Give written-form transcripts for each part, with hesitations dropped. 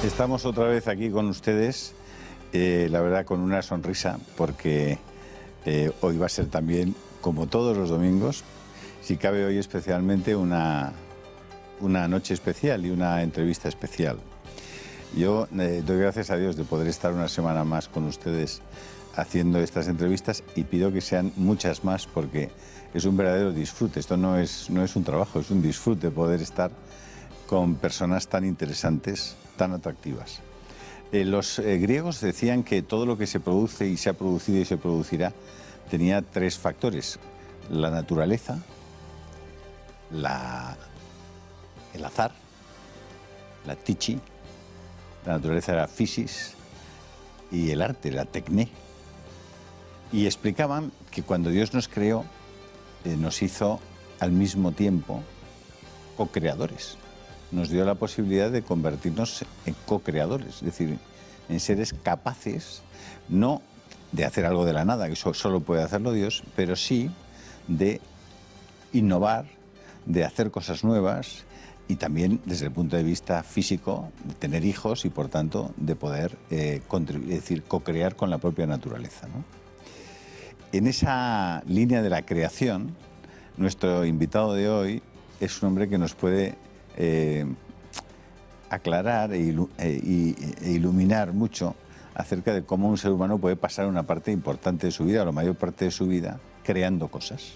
Estamos otra vez aquí con ustedes, la verdad con una sonrisa, porque hoy va a ser también, como todos los domingos, si cabe hoy especialmente una noche especial y una entrevista especial. Yo doy gracias a Dios de poder estar una semana más con ustedes haciendo estas entrevistas y pido que sean muchas más porque es un verdadero disfrute. Esto no es un trabajo, es un disfrute poder estar con personas tan interesantes, tan atractivas. Los griegos decían que todo lo que se produce y se ha producido y se producirá tenía tres factores: la naturaleza, el azar, la tichi, la naturaleza era physis, y el arte, la tecné. Y explicaban que cuando Dios nos creó, nos hizo al mismo tiempo co-creadores. Nos dio la posibilidad de convertirnos en co-creadores, es decir, en seres capaces, no de hacer algo de la nada, que eso solo puede hacerlo Dios, pero sí de innovar, de hacer cosas nuevas y también desde el punto de vista físico, de tener hijos y por tanto de poder contribuir, es decir, co-crear con la propia naturaleza, ¿no? En esa línea de la creación, nuestro invitado de hoy es un hombre que nos puede aclarar e iluminar mucho acerca de cómo un ser humano puede pasar una parte importante de su vida, o la mayor parte de su vida, creando cosas.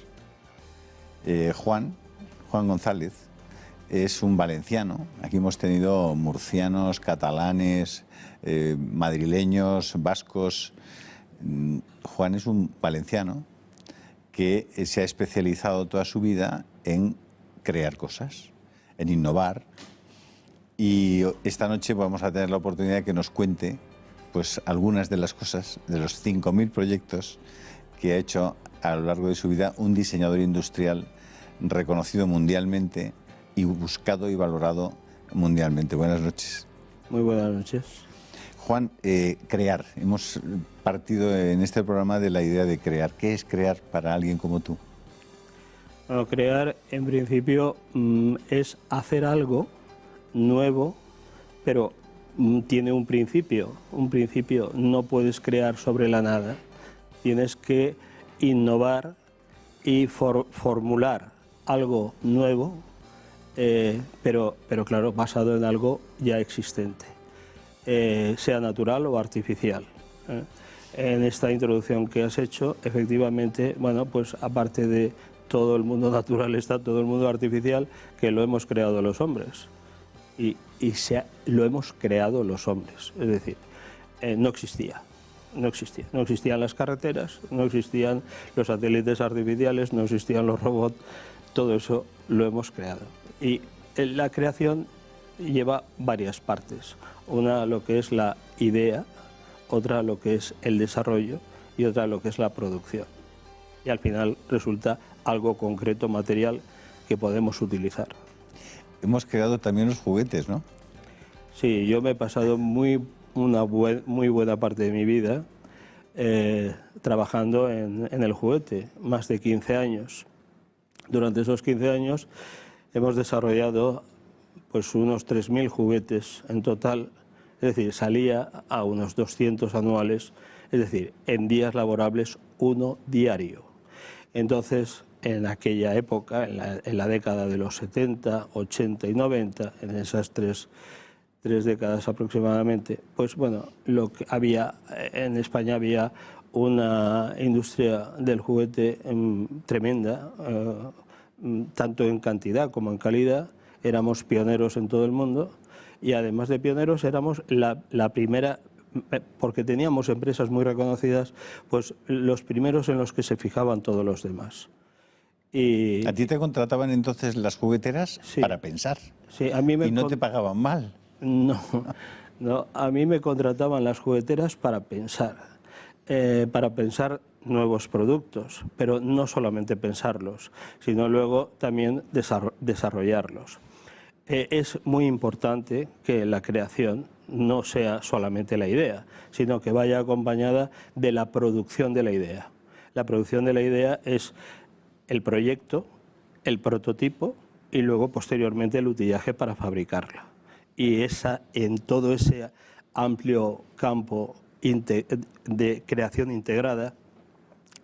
Juan González es un valenciano. Aquí hemos tenido murcianos, catalanes, madrileños, vascos. Juan es un valenciano que se ha especializado toda su vida en crear cosas, en innovar, y esta noche vamos a tener la oportunidad de que nos cuente pues algunas de las cosas, de los 5.000 proyectos que ha hecho a lo largo de su vida un diseñador industrial reconocido mundialmente y buscado y valorado mundialmente. Buenas noches. Muy buenas noches. Juan, crear. Hemos partido en este programa de la idea de crear. ¿Qué es crear para alguien como tú? Bueno, crear en principio es hacer algo nuevo, pero tiene un principio. Un principio, no puedes crear sobre la nada. Tienes que innovar y formular algo nuevo, pero claro, basado en algo ya existente, sea natural o artificial. En esta introducción que has hecho, efectivamente, bueno, pues aparte de todo el mundo natural está todo el mundo artificial, que lo hemos creado los hombres. Lo hemos creado los hombres, es decir, no existían las carreteras, no existían los satélites artificiales, no existían los robots, todo eso lo hemos creado. Y la creación lleva varias partes, una lo que es la idea, otra lo que es el desarrollo y otra lo que es la producción. Y al final resulta algo concreto, material, que podemos utilizar. Hemos creado también los juguetes, ¿no? Sí, yo me he pasado muy buena parte de mi vida trabajando en el juguete, más de 15 años. Durante esos 15 años hemos desarrollado pues unos 3.000 juguetes en total, es decir, salía a unos 200 anuales, es decir, en días laborables uno diario. Entonces, en aquella época, en la década de los 70, 80 y 90, en esas tres décadas aproximadamente, pues bueno, en España había una industria del juguete tremenda, tanto en cantidad como en calidad. Éramos pioneros en todo el mundo y además de pioneros éramos la primera, porque teníamos empresas muy reconocidas, pues los primeros en los que se fijaban todos los demás. ¿A ti te contrataban entonces las jugueteras? Sí, para pensar? Sí, a mí ¿Y no te pagaban mal? No, a mí me contrataban las jugueteras para pensar nuevos productos, pero no solamente pensarlos, sino luego también desarrollarlos. Es muy importante que la creación no sea solamente la idea, sino que vaya acompañada de la producción de la idea. La producción de la idea es el proyecto, el prototipo y luego posteriormente el utillaje para fabricarla. y en todo ese amplio campo de creación integrada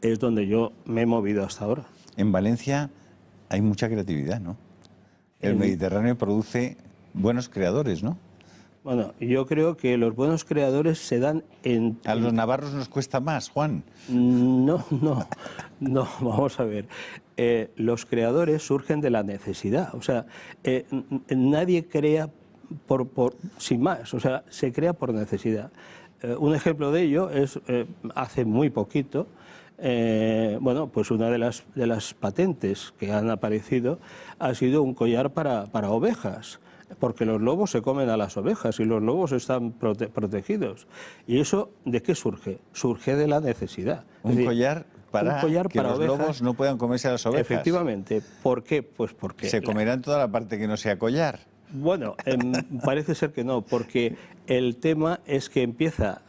es donde yo me he movido hasta ahora. En Valencia hay mucha creatividad, ¿no? El Mediterráneo produce buenos creadores, ¿no? Bueno, yo creo que los buenos creadores se dan en... A los navarros nos cuesta más, Juan. No, vamos a ver. Los creadores surgen de la necesidad. O sea, nadie crea sin más. O sea, se crea por necesidad. Un ejemplo de ello es, hace muy poquito, bueno, pues una de las patentes que han aparecido ha sido un collar para ovejas. Porque los lobos se comen a las ovejas y los lobos están protegidos. ¿Y eso de qué surge? Surge de la necesidad. Un collar para que los ovejas, lobos no puedan comerse a las ovejas. Efectivamente. ¿Por qué? Pues porque... ¿Se comerán toda la parte que no sea collar? Bueno, parece ser que no, porque el tema es que empieza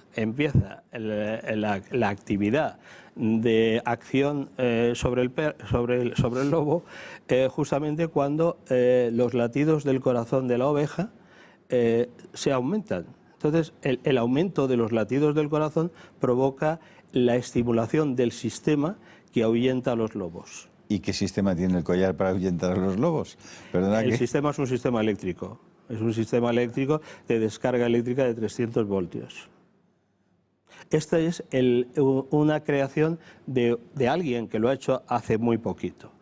la actividad de acción sobre el lobo justamente cuando los latidos del corazón de la oveja se aumentan. Entonces, el aumento de los latidos del corazón provoca la estimulación del sistema que ahuyenta a los lobos. ¿Y qué sistema tiene el collar para ahuyentar a los lobos? El sistema es un sistema eléctrico. Es un sistema eléctrico de descarga eléctrica de 300 voltios. Esta es una creación de alguien que lo ha hecho hace muy poquito.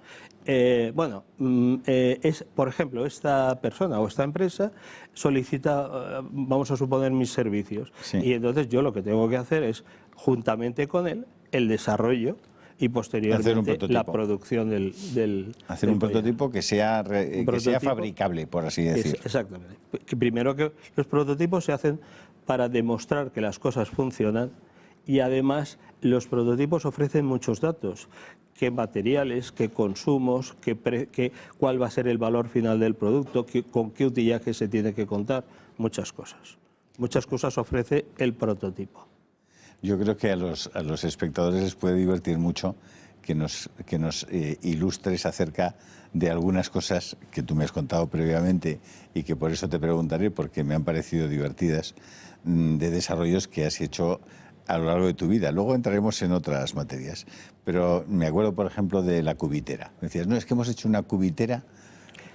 Por ejemplo, esta persona o esta empresa solicita, vamos a suponer, mis servicios. Sí. Y entonces yo lo que tengo que hacer es, juntamente con él, el desarrollo y posteriormente la producción del Hacer un prototipo que sea fabricable, por así decir. Exactamente. Primero que los prototipos se hacen para demostrar que las cosas funcionan y además los prototipos ofrecen muchos datos. Qué materiales, qué consumos, cuál va a ser el valor final del producto, con qué utillaje se tiene que contar, muchas cosas. Muchas cosas ofrece el prototipo. Yo creo que a los espectadores les puede divertir mucho que nos ilustres acerca de algunas cosas que tú me has contado previamente y que por eso te preguntaré, porque me han parecido divertidas, de desarrollos que has hecho a lo largo de tu vida. Luego entraremos en otras materias. Pero me acuerdo, por ejemplo, de la cubitera. Me decías, no, es que hemos hecho una cubitera.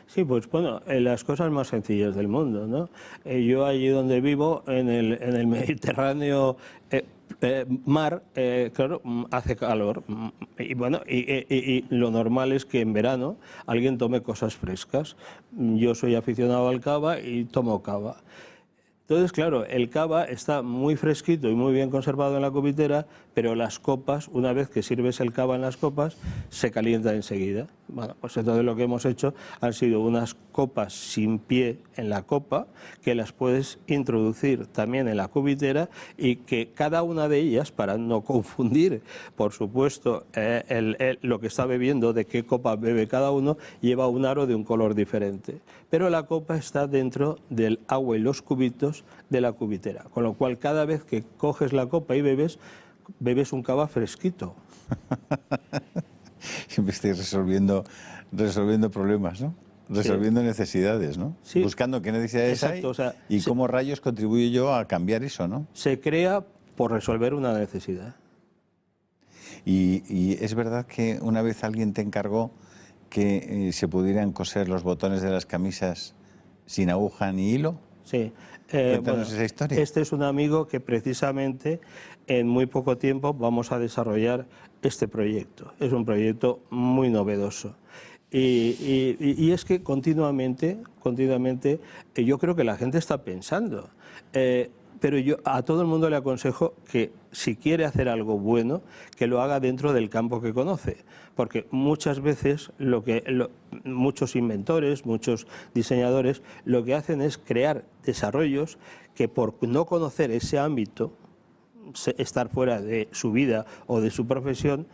Sí, pues bueno, las cosas más sencillas del mundo, ¿no? Yo allí donde vivo, en el Mediterráneo mar, claro, hace calor. Y bueno, y lo normal es que en verano alguien tome cosas frescas. Yo soy aficionado al cava y tomo cava. Entonces, claro, el cava está muy fresquito y muy bien conservado en la cubitera, pero las copas, una vez que sirves el cava en las copas, se calienta enseguida. Bueno, pues entonces lo que hemos hecho han sido unas copas sin pie en la copa, que las puedes introducir también en la cubitera y que cada una de ellas, para no confundir, por supuesto, lo que está bebiendo, de qué copa bebe cada uno, lleva un aro de un color diferente. Pero la copa está dentro del agua y los cubitos de la cubitera, con lo cual cada vez que coges la copa y bebes un cava fresquito. Siempre estoy resolviendo problemas, ¿no? Resolviendo necesidades, ¿no? Sí. Buscando qué necesidades Exacto, hay o sea, y cómo rayos contribuyo yo a cambiar eso, ¿no? Se crea por resolver una necesidad. Y es verdad que una vez alguien te encargó que se pudieran coser los botones de las camisas sin aguja ni hilo. Sí. Cuéntanos esa historia. Este es un amigo que precisamente en muy poco tiempo vamos a desarrollar este proyecto. Es un proyecto muy novedoso. Y es que continuamente, yo creo que la gente está pensando. Pero yo a todo el mundo le aconsejo que si quiere hacer algo bueno, que lo haga dentro del campo que conoce. Porque muchas veces muchos inventores, muchos diseñadores, lo que hacen es crear desarrollos que por no conocer ese ámbito, estar fuera de su vida o de su profesión,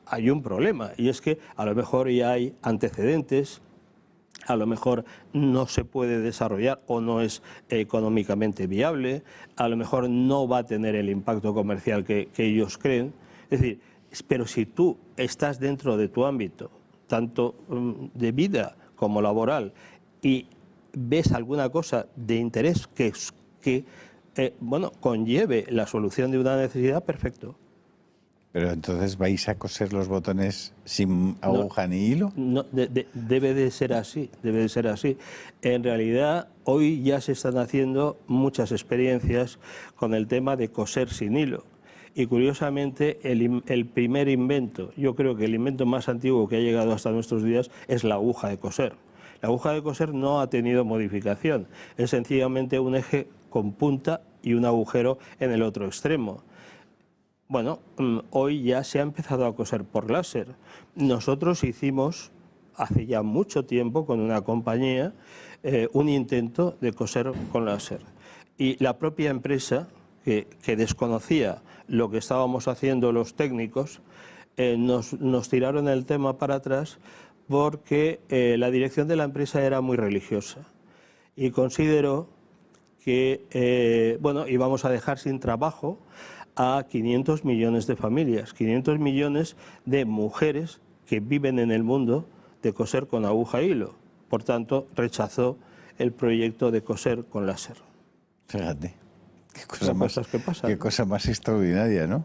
hay un problema. Y es que a lo mejor ya hay antecedentes, a lo mejor no se puede desarrollar o no es económicamente viable, a lo mejor no va a tener el impacto comercial que ellos creen. Es decir, pero si tú estás dentro de tu ámbito, tanto de vida como laboral, y ves alguna cosa de interés que conlleve la solución de una necesidad, perfecto. Pero entonces vais a coser los botones sin aguja ni hilo. No, debe de ser así, debe de ser así. En realidad, hoy ya se están haciendo muchas experiencias con el tema de coser sin hilo. Y curiosamente, el primer invento, yo creo que el invento más antiguo que ha llegado hasta nuestros días es la aguja de coser. La aguja de coser no ha tenido modificación, es sencillamente un eje con punta y un agujero en el otro extremo. Bueno, hoy ya se ha empezado a coser por láser. Nosotros hicimos, hace ya mucho tiempo, con una compañía, un intento de coser con láser. Y la propia empresa, que desconocía lo que estábamos haciendo los técnicos, nos tiraron el tema para atrás porque la dirección de la empresa era muy religiosa y consideró que íbamos a dejar sin trabajo a 500 millones de familias, 500 millones de mujeres que viven en el mundo de coser con aguja e hilo. Por tanto, rechazó el proyecto de coser con láser. Fíjate, qué cosa más extraordinaria, ¿no?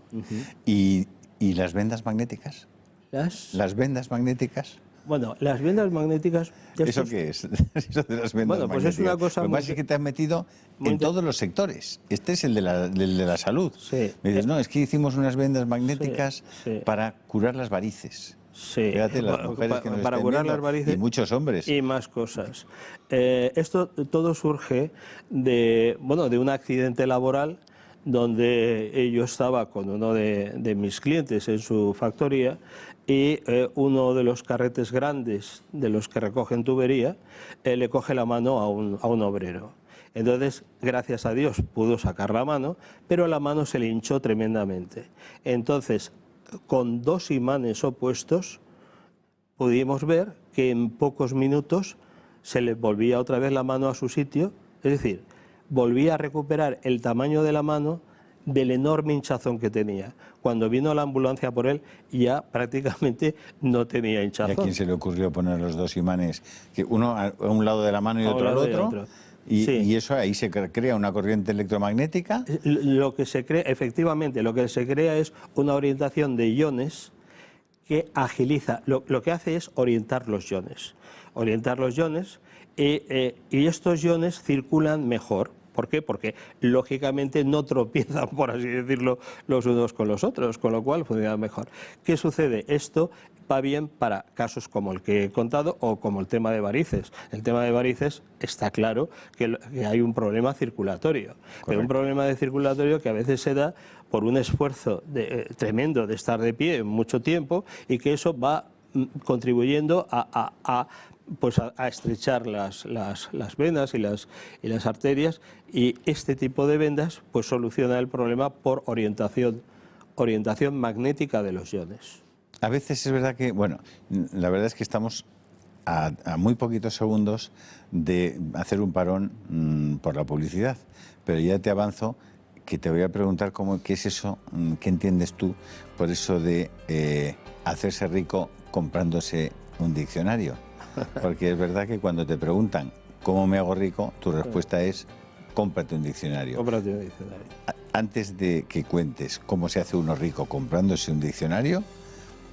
¿Y las vendas magnéticas? ¿Las vendas magnéticas? Bueno, las vendas magnéticas... ¿Eso qué es? Eso de las vendas magnéticas. Es una cosa... Lo más es que te has metido en todos los sectores. Este es el de la salud. Sí. Me dices, no, es que hicimos unas vendas magnéticas para curar las varices. Sí. Fíjate, las mujeres que nos para estén curar viendo, las varices. Y muchos hombres. Y más cosas. Esto todo surge de un accidente laboral donde yo estaba con uno de mis clientes en su factoría y uno de los carretes grandes de los que recogen tubería le coge la mano a un obrero. Entonces, gracias a Dios, pudo sacar la mano, pero la mano se le hinchó tremendamente. Entonces, con dos imanes opuestos, pudimos ver que en pocos minutos se le volvía otra vez la mano a su sitio, es decir, volvía a recuperar el tamaño de la mano del enorme hinchazón que tenía. Cuando vino la ambulancia por él, ya prácticamente no tenía hinchazón. ¿Y a quién se le ocurrió poner los dos imanes? Que uno a un lado de la mano y otro al otro. Y eso ahí se crea una corriente electromagnética. Lo que se crea, efectivamente, lo que se crea es una orientación de iones que agiliza. Lo que hace es orientar los iones. Y estos iones circulan mejor. ¿Por qué? Porque lógicamente no tropiezan, por así decirlo, los unos con los otros, con lo cual funciona mejor. ¿Qué sucede? Esto va bien para casos como el que he contado o como el tema de varices. El tema de varices está claro que hay un problema circulatorio. Pero un problema de circulatorio que a veces se da por un esfuerzo tremendo de estar de pie mucho tiempo y que eso va contribuyendo a estrechar las venas y las arterias, y este tipo de vendas pues soluciona el problema por orientación magnética de los iones. A veces es verdad que, la verdad es que estamos a muy poquitos segundos de hacer un parón por la publicidad, pero ya te avanzo que te voy a preguntar qué es eso, qué entiendes tú por eso de hacerse rico comprándose un diccionario. Porque es verdad que cuando te preguntan cómo me hago rico, tu respuesta es cómprate un diccionario. Cómprate un diccionario. Antes de que cuentes cómo se hace uno rico comprándose un diccionario,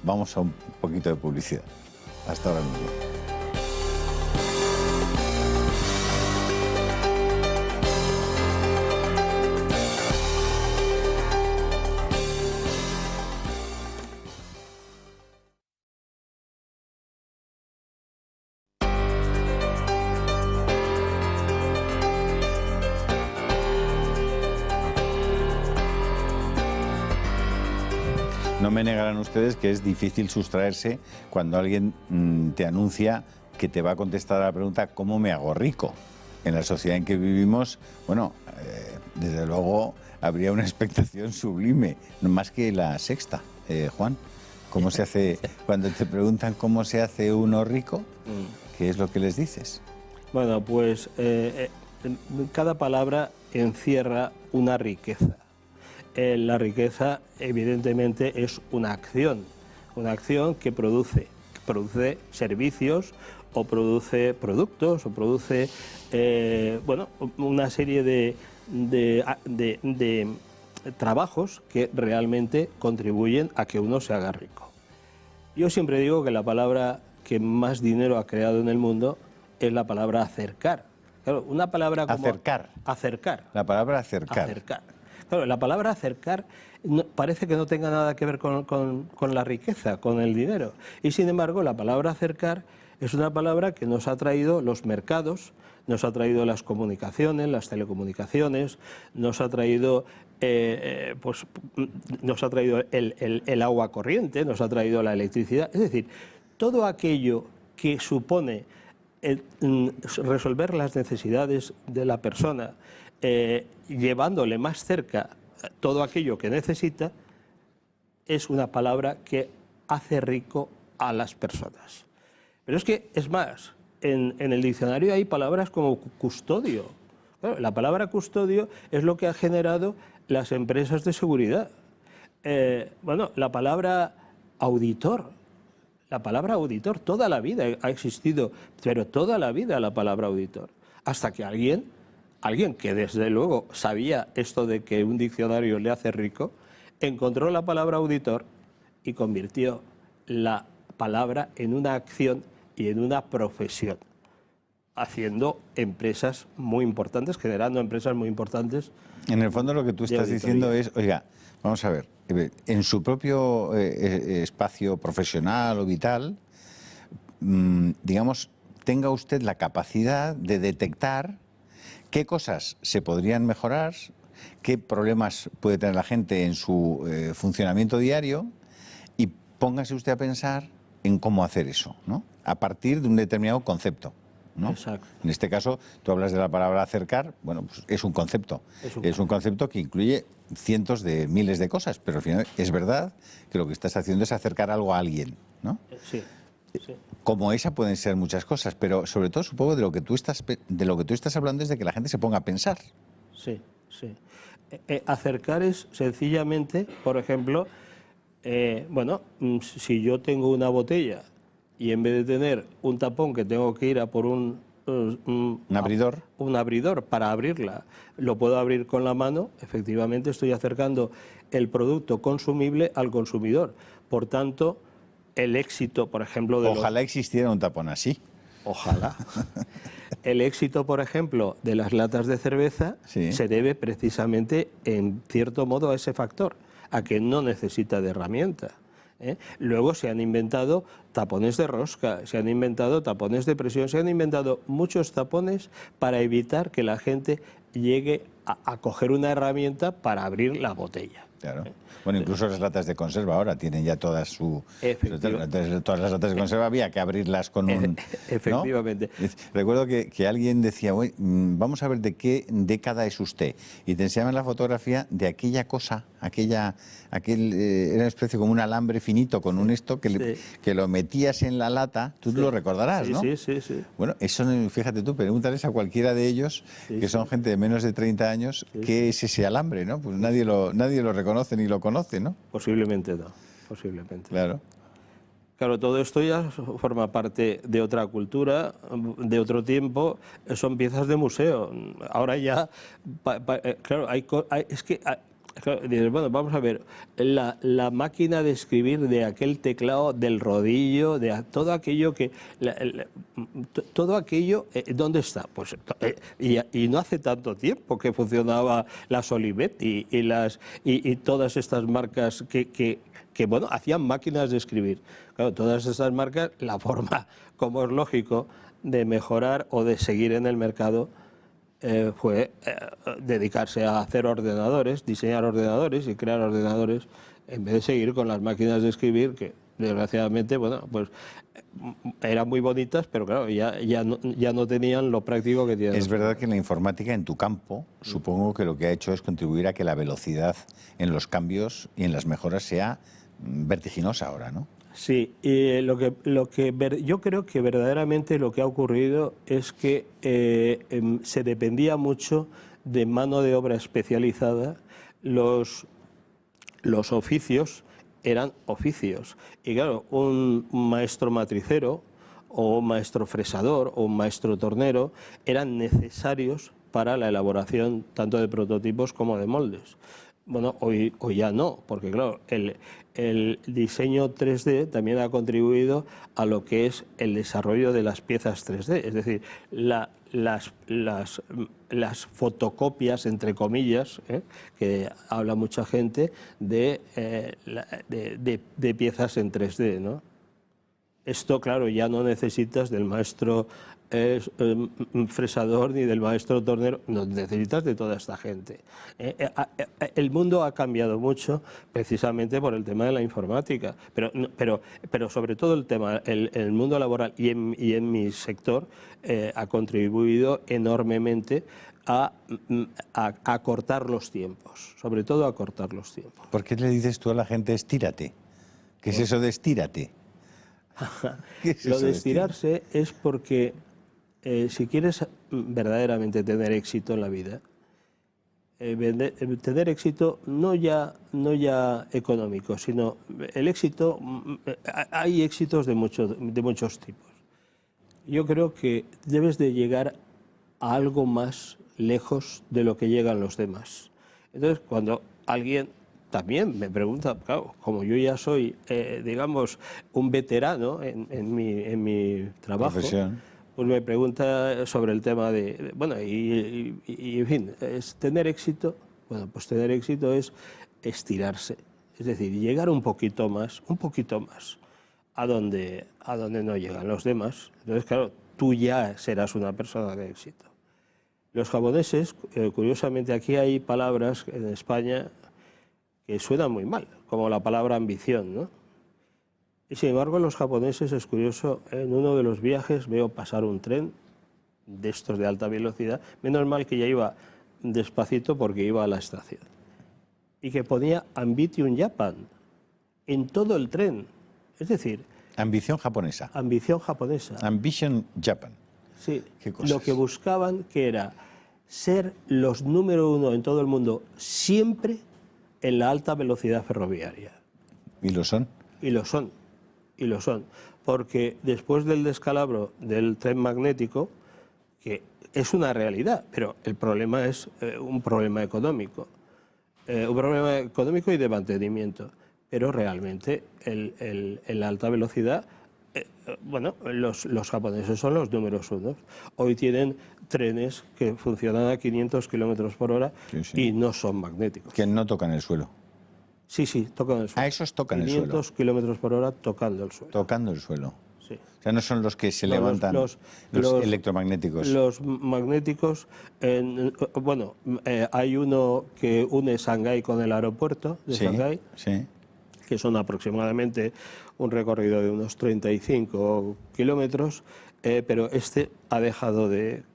vamos a un poquito de publicidad. Hasta ahora mismo. No me negarán ustedes que es difícil sustraerse cuando alguien te anuncia que te va a contestar a la pregunta ¿cómo me hago rico? En la sociedad en que vivimos, desde luego habría una expectación sublime, más que la sexta. Juan, ¿cómo se hace cuando te preguntan cómo se hace uno rico? ¿Qué es lo que les dices? Bueno, pues cada palabra encierra una riqueza. La riqueza, evidentemente, es una acción que produce servicios o produce productos, o produce bueno, una serie de trabajos que realmente contribuyen a que uno se haga rico. Yo siempre digo que la palabra que más dinero ha creado en el mundo es la palabra acercar. Claro, una palabra como... Acercar. Acercar. La palabra acercar. Acercar. Claro, la palabra acercar parece que no tenga nada que ver con la riqueza, con el dinero. Y sin embargo, la palabra acercar es una palabra que nos ha traído los mercados, nos ha traído las comunicaciones, las telecomunicaciones, nos ha traído, pues, nos ha traído el agua corriente, nos ha traído la electricidad. Es decir, todo aquello que supone resolver las necesidades de la persona, llevándole más cerca todo aquello que necesita, es una palabra que hace rico a las personas. Pero es que, es más, en el diccionario hay palabras como custodio. Claro, la palabra custodio es lo que ha generado las empresas de seguridad. Bueno, la palabra auditor. La palabra auditor toda la vida ha existido, pero toda la vida la palabra auditor. Hasta que alguien que desde luego sabía esto de que un diccionario le hace rico, encontró la palabra auditor y convirtió la palabra en una acción y en una profesión, haciendo empresas muy importantes, generando empresas muy importantes. En el fondo lo que tú estás diciendo es, oiga, vamos a ver, en su propio espacio profesional o vital, digamos, tenga usted la capacidad de detectar qué cosas se podrían mejorar, qué problemas puede tener la gente en su funcionamiento diario, y póngase usted a pensar en cómo hacer eso, ¿no? A partir de un determinado concepto, ¿no? Exacto. En este caso, tú hablas de la palabra acercar, bueno, pues es un concepto. Es un concepto que incluye cientos de miles de cosas, pero al final es verdad que lo que estás haciendo es acercar algo a alguien, ¿no? Sí. Sí. Como esa pueden ser muchas cosas, pero sobre todo supongo de lo que tú estás hablando es de que la gente se ponga a pensar. Sí, sí. Acercar es sencillamente, por ejemplo, bueno, si yo tengo una botella y en vez de tener un tapón que tengo que ir a por un abridor. Un abridor para abrirla, lo puedo abrir con la mano, efectivamente estoy acercando el producto consumible al consumidor. Por tanto, el éxito, por ejemplo... Ojalá existiera un tapón así. Ojalá. El éxito, por ejemplo, de las latas de cerveza se debe precisamente, en cierto modo, a ese factor, a que no necesita de herramienta. Luego se han inventado tapones de rosca, se han inventado tapones de presión, se han inventado muchos tapones para evitar que la gente llegue a coger una herramienta para abrir la botella. Claro. Bueno, incluso las latas de conserva ahora tienen ya todas todas las latas de conserva había que abrirlas con un... Efectivamente. ¿no? Recuerdo que alguien decía, vamos a ver de qué década es usted. Y te enseñaban la fotografía de aquella cosa, era una especie como un alambre finito con un esto que lo metías en la lata, tú lo recordarás, ¿no? Sí. Bueno, eso, fíjate tú, pregúntales a cualquiera de ellos, que son gente de menos de 30 años, qué es ese alambre, ¿no? Pues nadie lo reconoce ni lo conoce, ¿no? Posiblemente no, posiblemente. Claro. Claro, todo esto ya forma parte de otra cultura, de otro tiempo, son piezas de museo. Ahora ya, claro, bueno, vamos a ver, la máquina de escribir de aquel teclado, del rodillo, de todo aquello que... todo aquello, ¿dónde está? Pues y no hace tanto tiempo que funcionaba la Olivetti y todas estas marcas que bueno, hacían máquinas de escribir. Claro, todas estas marcas, la forma, como es lógico, de mejorar o de seguir en el mercado fue dedicarse a hacer ordenadores, diseñar ordenadores y crear ordenadores, en vez de seguir con las máquinas de escribir que desgraciadamente, bueno, pues eran muy bonitas, pero claro, ya no tenían lo práctico que tienen. Es verdad que en la informática, en tu campo, supongo que lo que ha hecho es contribuir a que la velocidad en los cambios y en las mejoras sea vertiginosa ahora, ¿no? Sí, y yo creo que verdaderamente lo que ha ocurrido es que se dependía mucho de mano de obra especializada. Los oficios eran oficios. Y claro, un maestro matricero o un maestro fresador o un maestro tornero eran necesarios para la elaboración tanto de prototipos como de moldes. Bueno, hoy ya no, porque claro, el diseño 3D también ha contribuido a lo que es el desarrollo de las piezas 3D, es decir, las fotocopias, entre comillas, que habla mucha gente, de piezas en 3D, ¿no? Esto, claro, ya no necesitas del maestro fresador ni del maestro tornero, no necesitas de toda esta gente. El mundo ha cambiado mucho precisamente por el tema de la informática, pero sobre todo el mundo laboral y en mi sector ha contribuido enormemente a acortar los tiempos, sobre todo a acortar los tiempos. ¿Por qué le dices tú a la gente estírate? ¿Qué es eso de estírate? Lo de estirarse es porque si quieres verdaderamente tener éxito en la vida, tener éxito no ya económico, sino el éxito, hay éxitos de muchos tipos. Yo creo que debes de llegar a algo más lejos de lo que llegan los demás. Entonces, cuando alguien también me pregunta, claro, como yo ya soy, digamos, un veterano en mi trabajo, profesión, pues me pregunta sobre el tema de, bueno, y en fin, ¿es tener éxito? Bueno, pues tener éxito es estirarse, es decir, llegar un poquito más a donde no llegan los demás. Entonces, claro, tú ya serás una persona de éxito. Los japoneses, curiosamente, aquí hay palabras en España que suenan muy mal, como la palabra ambición, ¿no? Y sin embargo, los japoneses, es curioso, en uno de los viajes veo pasar un tren de estos de alta velocidad, menos mal que ya iba despacito porque iba a la estación, y que ponía Ambition Japan en todo el tren, es decir... Ambición japonesa. Ambición japonesa. Ambition Japan. Sí, lo que buscaban que era ser los número uno en todo el mundo siempre en la alta velocidad ferroviaria. ¿Y lo son? Y lo son, porque después del descalabro del tren magnético, que es una realidad, pero el problema es un problema económico y de mantenimiento, pero realmente en la alta velocidad, bueno, los japoneses son los números uno. Hoy tienen trenes que funcionan a 500 kilómetros por hora, sí, sí, y no son magnéticos. Que no tocan el suelo. Sí, tocan el suelo. Ah, esos tocan el suelo. 500 kilómetros por hora tocando el suelo. Tocando el suelo. Sí. O sea, no son los que se levantan, los electromagnéticos. Los magnéticos, bueno, hay uno que une Shanghái con el aeropuerto de Shanghái, sí, que son aproximadamente un recorrido de unos 35 kilómetros, pero este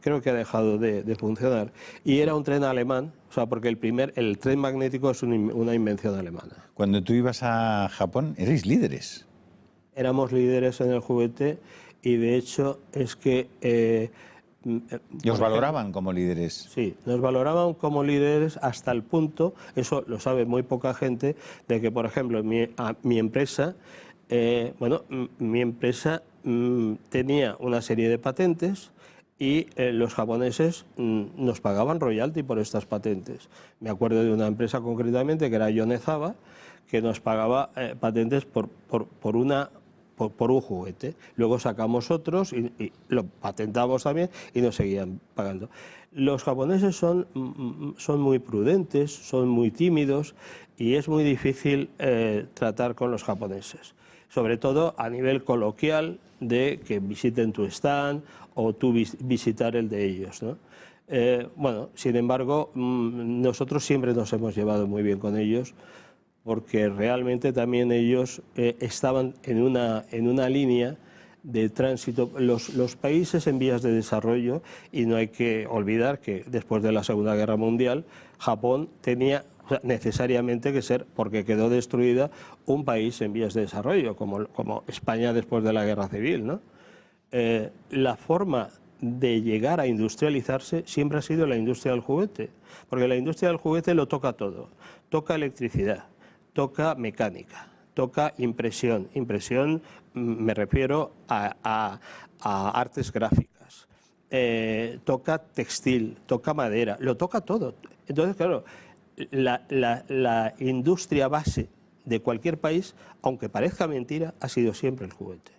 creo que ha dejado de funcionar. Y era un tren alemán, o sea, porque el tren magnético es una invención alemana. Cuando tú ibas a Japón, erais líderes. Éramos líderes en el juguete y de hecho es que... ¿Y os valoraban como líderes? Sí, nos valoraban como líderes hasta el punto, eso lo sabe muy poca gente, de que, por ejemplo, mi empresa, mi empresa tenía una serie de patentes y los japoneses nos pagaban royalty por estas patentes. Me acuerdo de una empresa concretamente que era Yonezawa, que nos pagaba patentes por un juguete. Luego sacamos otros y lo patentamos también y nos seguían pagando. Los japoneses son muy prudentes, son muy tímidos y es muy difícil tratar con los japoneses, sobre todo a nivel coloquial, de que visiten tu stand o tú visitar el de ellos, ¿no? Bueno, sin embargo, nosotros siempre nos hemos llevado muy bien con ellos, porque realmente también ellos estaban en una línea de tránsito. Los países en vías de desarrollo, y no hay que olvidar que después de la Segunda Guerra Mundial, Japón tenía necesariamente que ser, porque quedó destruida, un país en vías de desarrollo, como España después de la Guerra Civil, ¿no? La forma de llegar a industrializarse siempre ha sido la industria del juguete, porque la industria del juguete lo toca todo, toca electricidad, toca mecánica, toca impresión. Impresión, me refiero a artes gráficas. Toca textil, toca madera, lo toca todo. Entonces, claro, la industria base de cualquier país, aunque parezca mentira, ha sido siempre el juguete.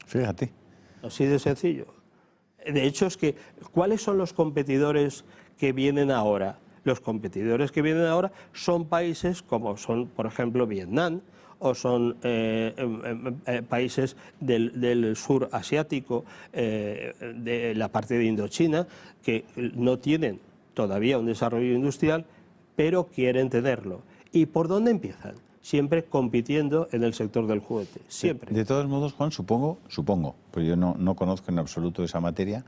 Fíjate. Así de sencillo. De hecho, es que, ¿cuáles son los competidores que vienen ahora? Los competidores que vienen ahora son países como son, por ejemplo, Vietnam, o son países del sur asiático, de la parte de Indochina, que no tienen todavía un desarrollo industrial, pero quieren tenerlo. ¿Y por dónde empiezan? Siempre compitiendo en el sector del juguete, siempre. De todos modos, Juan, supongo, pues yo no conozco en absoluto esa materia,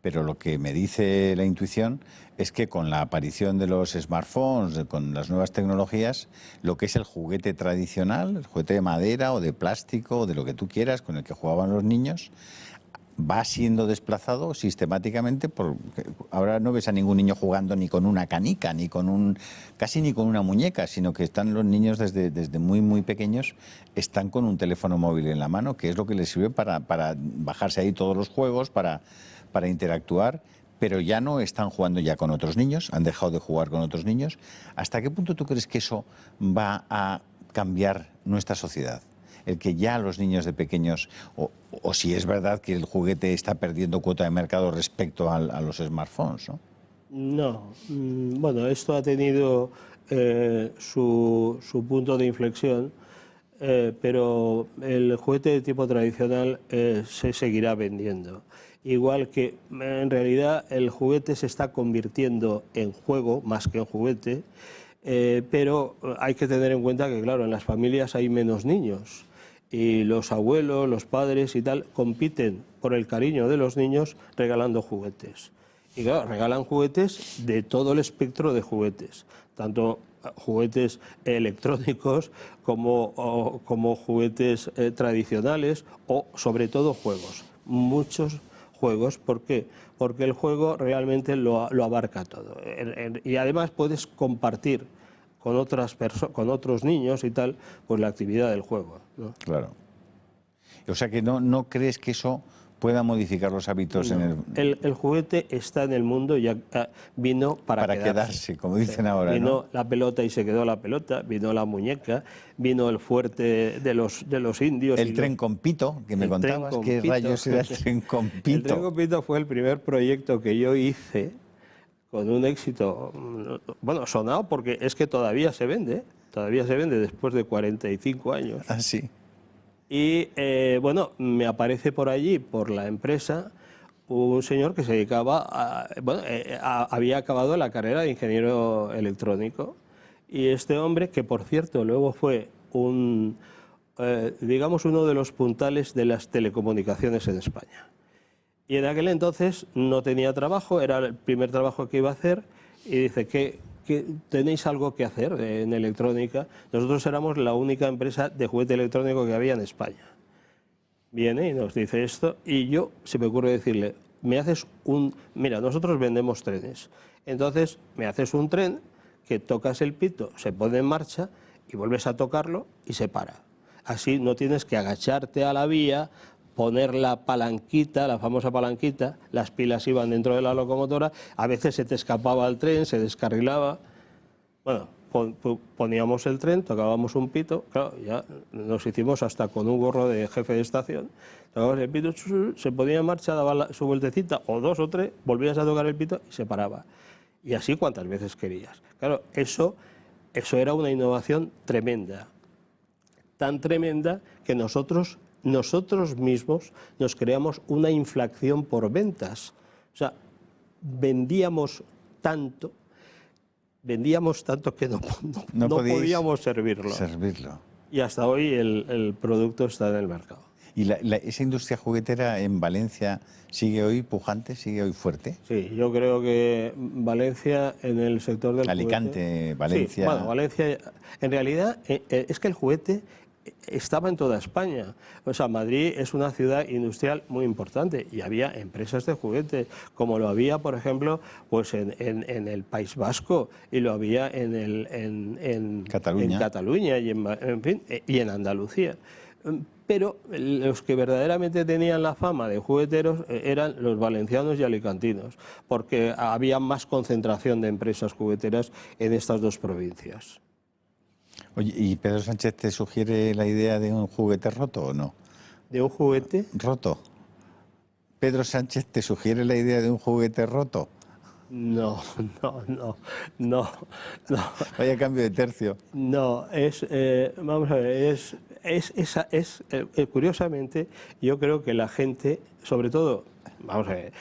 pero lo que me dice la intuición es que con la aparición de los smartphones, con las nuevas tecnologías, lo que es el juguete tradicional, el juguete de madera o de plástico o de lo que tú quieras, con el que jugaban los niños, va siendo desplazado sistemáticamente ahora no ves a ningún niño jugando ni con una canica, casi ni con una muñeca, sino que están los niños desde muy pequeños, están con un teléfono móvil en la mano, que es lo que les sirve para bajarse ahí todos los juegos, para interactuar, pero ya no están jugando ya con otros niños, han dejado de jugar con otros niños. ¿Hasta qué punto tú crees que eso va a cambiar nuestra sociedad? El que ya los niños de pequeños, o si es verdad que el juguete está perdiendo cuota de mercado respecto a los smartphones, ¿no? No, bueno, esto ha tenido su punto de inflexión, pero el juguete de tipo tradicional se seguirá vendiendo. Igual que en realidad el juguete se está convirtiendo en juego más que en juguete, pero hay que tener en cuenta que, claro, en las familias hay menos niños y los abuelos, los padres y tal compiten por el cariño de los niños regalando juguetes. Y claro, regalan juguetes de todo el espectro de juguetes, tanto juguetes electrónicos como juguetes tradicionales o sobre todo juegos, muchos juegos. ¿Por qué? Porque el juego realmente lo abarca todo. Y además puedes compartir con otros niños y tal, pues la actividad del juego, ¿no? Claro. O sea que no crees que eso pueda modificar los hábitos no. El juguete está en el mundo, ya vino para quedarse, como dicen ahora, vino, ¿no? La pelota y se quedó la pelota, vino la muñeca, vino el fuerte de los indios. El tren con pito, que me contabas, ¿qué rayos era el tren con pito? El tren con pito fue el primer proyecto que yo hice con un éxito, bueno, sonado, porque es que todavía se vende después de 45 años. Ah, sí. Y bueno, me aparece por allí, por la empresa, un señor que se dedicaba había acabado la carrera de ingeniero electrónico, y este hombre, que por cierto luego fue digamos uno de los puntales de las telecomunicaciones en España. Y en aquel entonces no tenía trabajo, era el primer trabajo que iba a hacer, y dice que tenéis algo que hacer en electrónica. Nosotros éramos la única empresa de juguete electrónico que había en España. Viene y nos dice esto, y yo se me ocurre decirle, mira, nosotros vendemos trenes, entonces me haces un tren que tocas el pito, se pone en marcha y vuelves a tocarlo y se para. Así no tienes que agacharte a la vía, poner la palanquita, la famosa palanquita, las pilas iban dentro de la locomotora, a veces se te escapaba el tren, se descarrilaba. Bueno, poníamos el tren, tocábamos un pito, claro, ya nos hicimos hasta con un gorro de jefe de estación, tocábamos el pito, se ponía en marcha, daba su vueltecita, o dos o tres, volvías a tocar el pito y se paraba. Y así cuantas veces querías. Claro, eso era una innovación tremenda, tan tremenda que nosotros mismos nos creamos una inflación por ventas. O sea, vendíamos tanto que no podíamos servirlo. Y hasta hoy el producto está en el mercado. ¿Y esa industria juguetera en Valencia sigue hoy pujante, sigue hoy fuerte? Sí, yo creo que Valencia en el sector del Alicante, juguete... Valencia... Sí, bueno, Valencia... En realidad es que el juguete estaba en toda España. O sea, Madrid es una ciudad industrial muy importante y había empresas de juguetes, como lo había, por ejemplo, pues en el País Vasco y lo había en Cataluña y en fin, y en Andalucía. Pero los que verdaderamente tenían la fama de jugueteros eran los valencianos y alicantinos, porque había más concentración de empresas jugueteras en estas dos provincias. Oye, ¿y Pedro Sánchez te sugiere la idea de un juguete roto o no? ¿De un juguete? Roto. ¿Pedro Sánchez te sugiere la idea de un juguete roto? No. Vaya cambio de tercio. No, vamos a ver, curiosamente, yo creo que la gente, sobre todo, vamos a ver,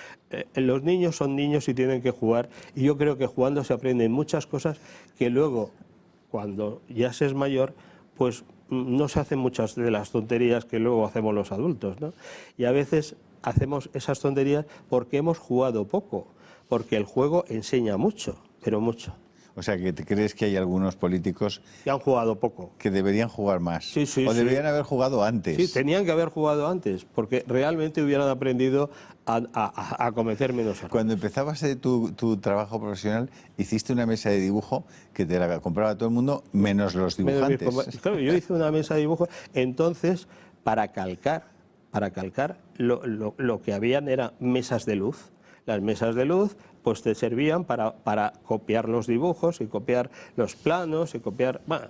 los niños son niños y tienen que jugar, y yo creo que jugando se aprenden muchas cosas que luego, cuando ya se es mayor, pues no se hacen muchas de las tonterías que luego hacemos los adultos, ¿no? Y a veces hacemos esas tonterías porque hemos jugado poco, porque el juego enseña mucho, pero mucho. O sea, que te crees que hay algunos políticos que han jugado poco. Que deberían jugar más. Sí, o deberían haber jugado antes. Sí, tenían que haber jugado antes, porque realmente hubieran aprendido a cometer menos errores. Cuando empezabas tu trabajo profesional, hiciste una mesa de dibujo que te la compraba todo el mundo, menos los dibujantes. Claro, yo hice una mesa de dibujo, entonces, para calcar, lo que habían eran mesas de luz. Las mesas de luz pues te servían para copiar los dibujos y copiar los planos y copiar... Bueno,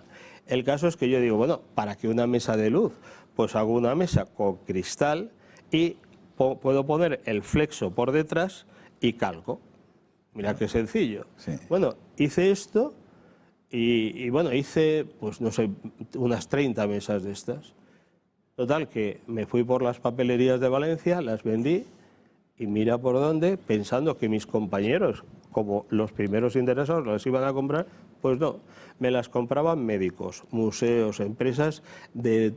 el caso es que yo digo, bueno, ¿para qué una mesa de luz? Pues hago una mesa con cristal y puedo poner el flexo por detrás y calco. Mira qué sencillo. Sí. Bueno, hice esto y bueno, hice, pues no sé, unas 30 mesas de estas. Total, que me fui por las papelerías de Valencia, las vendí. Y mira por dónde, pensando que mis compañeros, como los primeros interesados, las iban a comprar, pues no, me las compraban médicos, museos, empresas de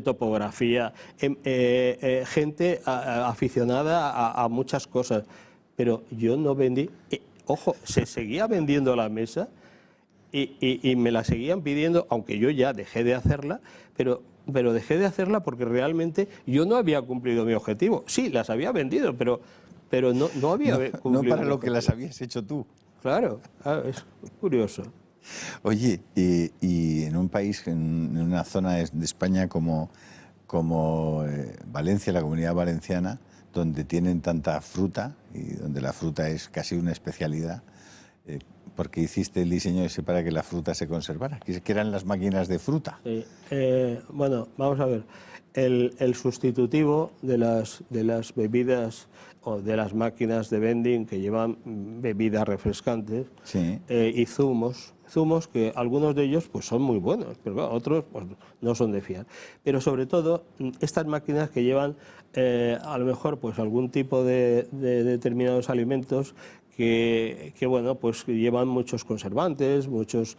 topografía, gente aficionada a muchas cosas. Pero yo no vendí, ojo, se seguía vendiendo la mesa y me la seguían pidiendo, aunque yo ya dejé de hacerla, pero dejé de hacerla porque realmente yo no había cumplido mi objetivo. Sí, las había vendido, pero no había cumplido. No para lo que las habías hecho tú. Claro, es curioso. Oye, y en un país, en una zona de España como Valencia, la Comunidad Valenciana, donde tienen tanta fruta y donde la fruta es casi una especialidad, ¿por qué hiciste el diseño ese para que la fruta se conservara? ¿Qué eran las máquinas de fruta? Sí. Bueno, vamos a ver. El sustitutivo de las bebidas o de las máquinas de vending que llevan bebidas refrescantes, sí, y zumos que algunos de ellos pues son muy buenos, pero claro, otros pues no son de fiar. Pero sobre todo estas máquinas que llevan a lo mejor pues algún tipo de determinados alimentos que bueno, pues llevan muchos conservantes, muchos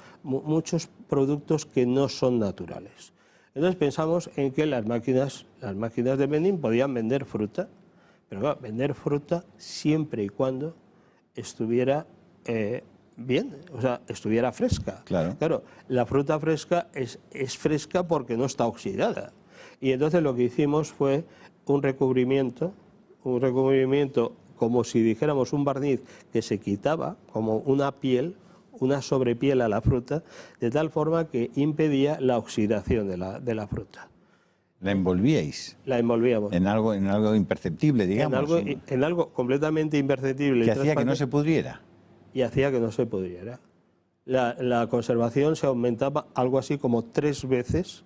productos que no son naturales. Entonces pensamos en que las máquinas de vending podían vender fruta, pero claro, vender fruta siempre y cuando estuviera bien, o sea, estuviera fresca. Claro, la fruta fresca es fresca porque no está oxidada. Y entonces lo que hicimos fue un recubrimiento como si dijéramos un barniz que se quitaba, como una piel, una sobrepiel a la fruta, de tal forma que impedía la oxidación de la fruta. ¿La envolvíais? La envolvíamos. En algo imperceptible, digamos. En algo completamente imperceptible. Que hacía que no se pudriera. Y hacía que no se pudriera. La conservación se aumentaba algo así como 3 veces.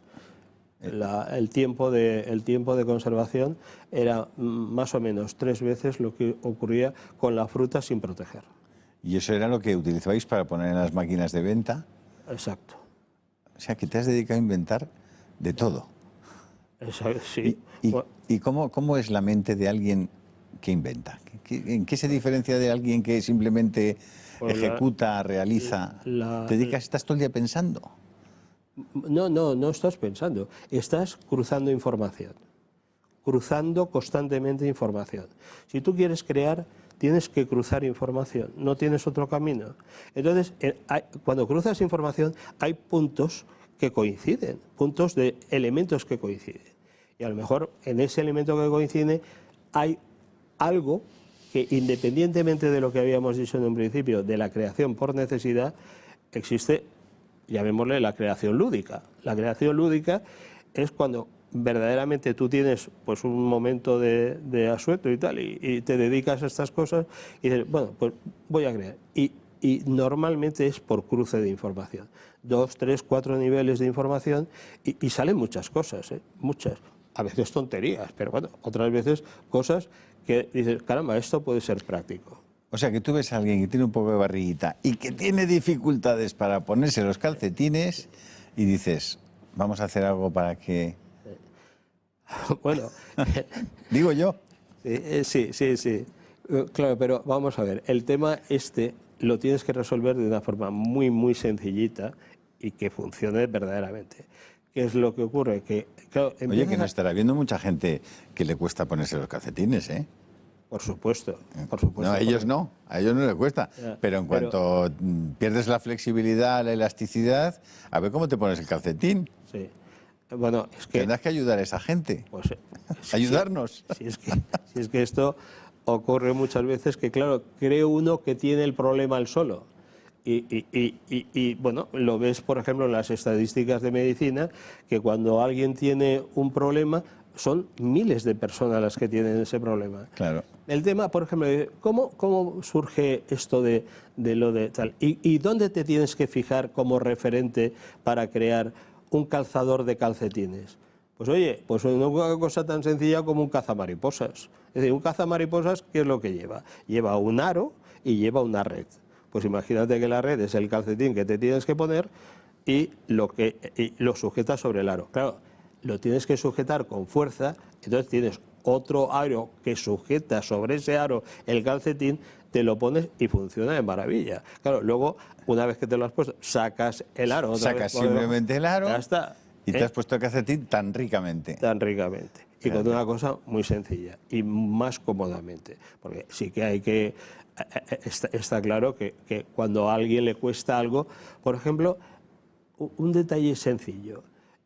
El tiempo de conservación era más o menos 3 veces lo que ocurría con la fruta sin proteger. ¿Y eso era lo que utilizabais para poner en las máquinas de venta? Exacto. O sea, que te has dedicado a inventar de todo. Sí. ¿Y cómo es la mente de alguien que inventa? ¿En qué se diferencia de alguien que simplemente ejecuta, realiza? ¿Estás todo el día pensando? No estás pensando. Estás cruzando información. Cruzando constantemente información. Si tú quieres crear, tienes que cruzar información. No tienes otro camino. Entonces, cuando cruzas información, hay puntos que coinciden, puntos de elementos que coinciden. Y a lo mejor en ese elemento que coincide hay algo que, independientemente de lo que habíamos dicho en un principio, de la creación por necesidad, existe, llamémosle, la creación lúdica. La creación lúdica es cuando verdaderamente tú tienes pues un momento de asueto y tal, y te dedicas a estas cosas y dices, bueno, pues voy a crear. Y normalmente es por cruce de información. 2, 3, 4 niveles de información y salen muchas cosas, muchas. A veces tonterías, pero bueno, otras veces cosas que dices, caramba, esto puede ser práctico. O sea, que tú ves a alguien que tiene un poco de barriguita y que tiene dificultades para ponerse los calcetines y dices, vamos a hacer algo para que... Bueno... Digo yo. Sí. Claro, pero vamos a ver, el tema lo tienes que resolver de una forma muy, muy sencillita y que funcione verdaderamente. ¿Qué es lo que ocurre? Que, claro, oye, que no estará viendo mucha gente que le cuesta ponerse los calcetines, ¿eh? Por supuesto, por supuesto. No, a ellos no les cuesta. Ya, pero en cuanto pierdes la flexibilidad, la elasticidad, a ver cómo te pones el calcetín. Sí. Bueno, es que... Tendrás que ayudar a esa gente. Pues, ayudarnos. Si es que esto ocurre muchas veces que, claro, cree uno que tiene el problema él solo. Y bueno, lo ves, por ejemplo, en las estadísticas de medicina, que cuando alguien tiene un problema, son miles de personas las que tienen ese problema. Claro. El tema, por ejemplo, ¿cómo surge esto de lo de tal? ¿Y dónde te tienes que fijar como referente para crear un calzador de calcetines? Pues oye, pues una cosa tan sencilla como un cazamariposas. Es decir, un cazamariposas, ¿qué es lo que lleva? Lleva un aro y lleva una red. Pues imagínate que la red es el calcetín que te tienes que poner y lo sujetas sobre el aro. Claro, lo tienes que sujetar con fuerza, entonces tienes otro aro que sujeta sobre ese aro el calcetín, te lo pones y funciona de maravilla. Claro, luego, una vez que te lo has puesto, sacas el aro. Sacas simplemente el aro. Ya está. Y te has puesto el calcetín tan ricamente. Tan ricamente. Y con una cosa muy sencilla y más cómodamente. Porque sí que hay que... Está claro que cuando a alguien le cuesta algo, por ejemplo, un detalle sencillo.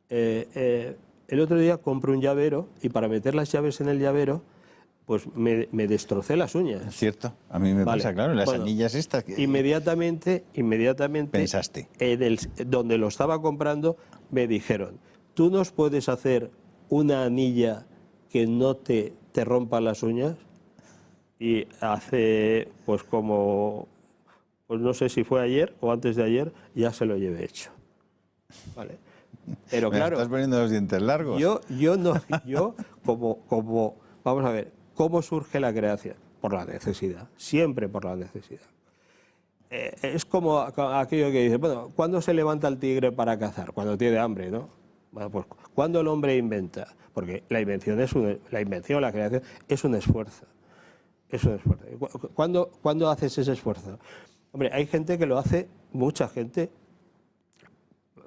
El otro día compré un llavero y para meter las llaves en el llavero, pues me destrocé las uñas. Es cierto, a mí me pasa, claro, las anillas estas. Que... Inmediatamente pensaste. Donde lo estaba comprando, me dijeron, ¿tú nos puedes hacer una anilla que no te rompa las uñas? Y hace, pues no sé si fue ayer o antes de ayer, ya se lo llevé hecho. Vale. Pero claro, estás poniendo los dientes largos. Yo vamos a ver, ¿cómo surge la creación? Por la necesidad, siempre por la necesidad. Es como aquello que dice, bueno, ¿cuándo se levanta el tigre para cazar? Cuando tiene hambre, ¿no? Bueno, pues, ¿cuándo el hombre inventa? Porque la invención, la creación, es un esfuerzo. Es un esfuerzo. ¿Cuándo haces ese esfuerzo? Hombre, hay gente que lo hace, mucha gente.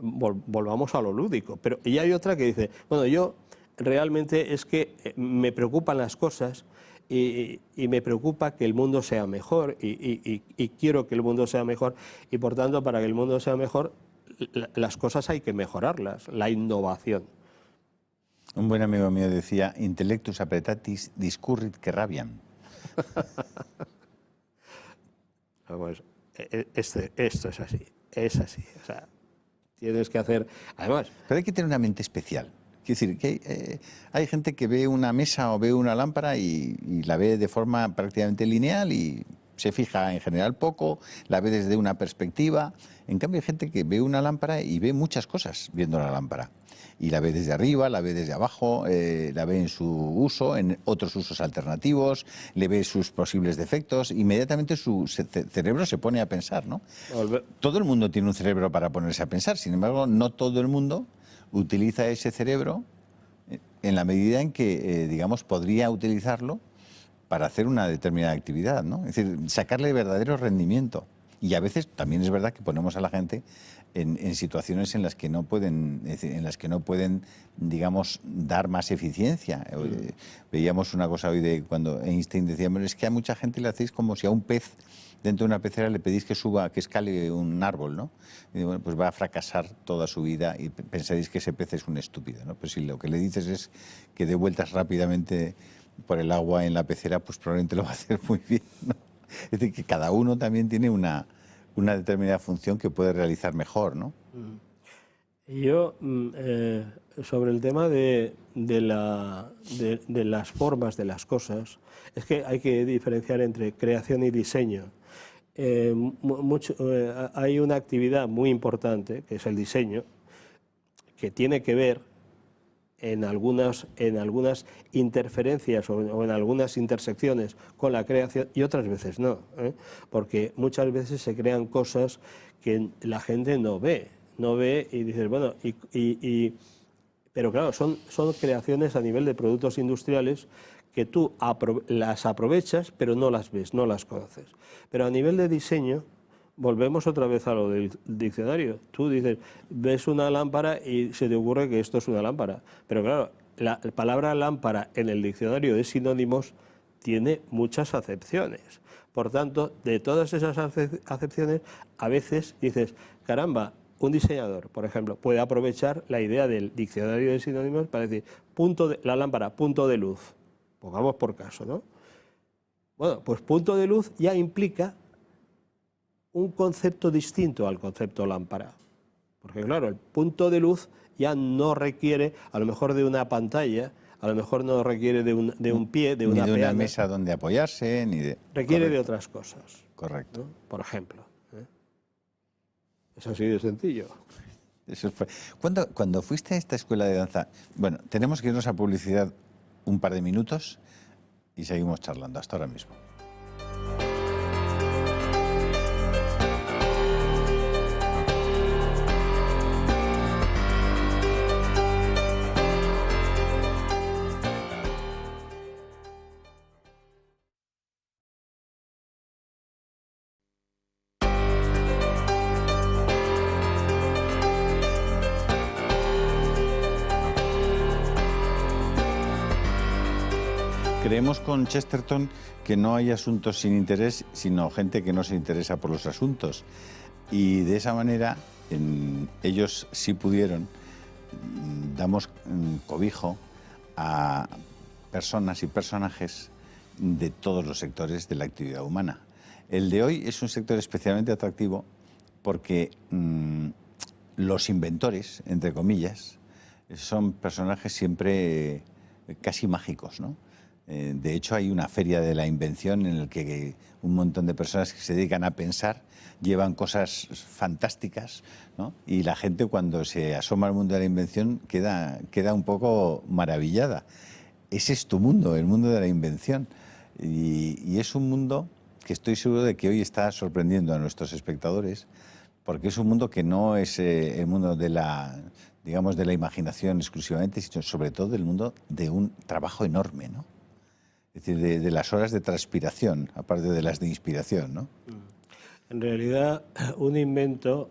Volvamos a lo lúdico, pero y hay otra que dice, bueno, yo realmente es que me preocupan las cosas y me preocupa que el mundo sea mejor y quiero que el mundo sea mejor y por tanto para que el mundo sea mejor las cosas hay que mejorarlas, la innovación. Un buen amigo mío decía, intellectus apretatis discurrit que rabian. Pues, esto es así, o sea, tienes que hacer, además... Pero hay que tener una mente especial. Quiero decir, que hay gente que ve una mesa o ve una lámpara y la ve de forma prácticamente lineal y se fija en general poco, la ve desde una perspectiva. En cambio hay gente que ve una lámpara y ve muchas cosas viendo la lámpara. Y la ve desde arriba, la ve desde abajo, la ve en su uso, en otros usos alternativos, le ve sus posibles defectos, inmediatamente su cerebro se pone a pensar, ¿no? Todo el mundo tiene un cerebro para ponerse a pensar, sin embargo, no todo el mundo utiliza ese cerebro en la medida en que, digamos, podría utilizarlo para hacer una determinada actividad, ¿no? Es decir, sacarle verdadero rendimiento Y a veces también es verdad que ponemos a la gente en situaciones en las que no pueden, es decir, en las que no pueden, digamos, dar más eficiencia. Veíamos una cosa hoy de cuando Einstein decía, bueno, es que a mucha gente le hacéis como si a un pez dentro de una pecera le pedís que suba, que escale un árbol, ¿no? Y bueno, pues va a fracasar toda su vida y pensaréis que ese pez es un estúpido, ¿no? Pues si lo que le dices es que dé vueltas rápidamente por el agua en la pecera, pues probablemente lo va a hacer muy bien, ¿no? Es decir, que cada uno también tiene una determinada función que puede realizar mejor, ¿no? Yo, sobre el tema de las formas de las cosas, es que hay que diferenciar entre creación y diseño. Hay una actividad muy importante, que es el diseño, que tiene que ver en algunas interferencias o en algunas intersecciones con la creación y otras veces no, porque muchas veces se crean cosas que la gente no ve y dices, bueno, pero claro, son creaciones a nivel de productos industriales que tú las aprovechas pero no las ves, no las conoces. Pero a nivel de diseño, volvemos otra vez a lo del diccionario. Tú dices, ves una lámpara y se te ocurre que esto es una lámpara. Pero claro, la palabra lámpara en el diccionario de sinónimos tiene muchas acepciones. Por tanto, de todas esas acepciones, a veces dices, caramba, un diseñador, por ejemplo, puede aprovechar la idea del diccionario de sinónimos para decir, la lámpara, punto de luz. Pongamos por caso, ¿no? Bueno, pues punto de luz ya implica un concepto distinto al concepto lámpara. Porque claro, el punto de luz ya no requiere, a lo mejor de una pantalla, a lo mejor no requiere de un pie, de una peana. Ni de una mesa peana, donde apoyarse, ni de... requiere Correcto. de otras cosas. Correcto. ¿No? Por ejemplo. Es así de sencillo. Eso fue. Cuando fuiste a esta escuela de danza, bueno, tenemos que irnos a publicidad un par de minutos y seguimos charlando. Hasta ahora mismo. Creemos con Chesterton que no hay asuntos sin interés, sino gente que no se interesa por los asuntos. Y de esa manera ellos sí pudieron, damos cobijo a personas y personajes de todos los sectores de la actividad humana. El de hoy es un sector especialmente atractivo porque los inventores, entre comillas, son personajes siempre casi mágicos, ¿no? De hecho, hay una feria de la invención en la que un montón de personas que se dedican a pensar llevan cosas fantásticas, ¿no? Y la gente, cuando se asoma al mundo de la invención, queda un poco maravillada. Ese es tu mundo, el mundo de la invención. Y es un mundo que estoy seguro de que hoy está sorprendiendo a nuestros espectadores, porque es un mundo que no es el mundo de digamos, de la imaginación exclusivamente, sino sobre todo del mundo de un trabajo enorme, ¿no? Es decir, de las horas de transpiración, aparte de las de inspiración, ¿no? En realidad, un invento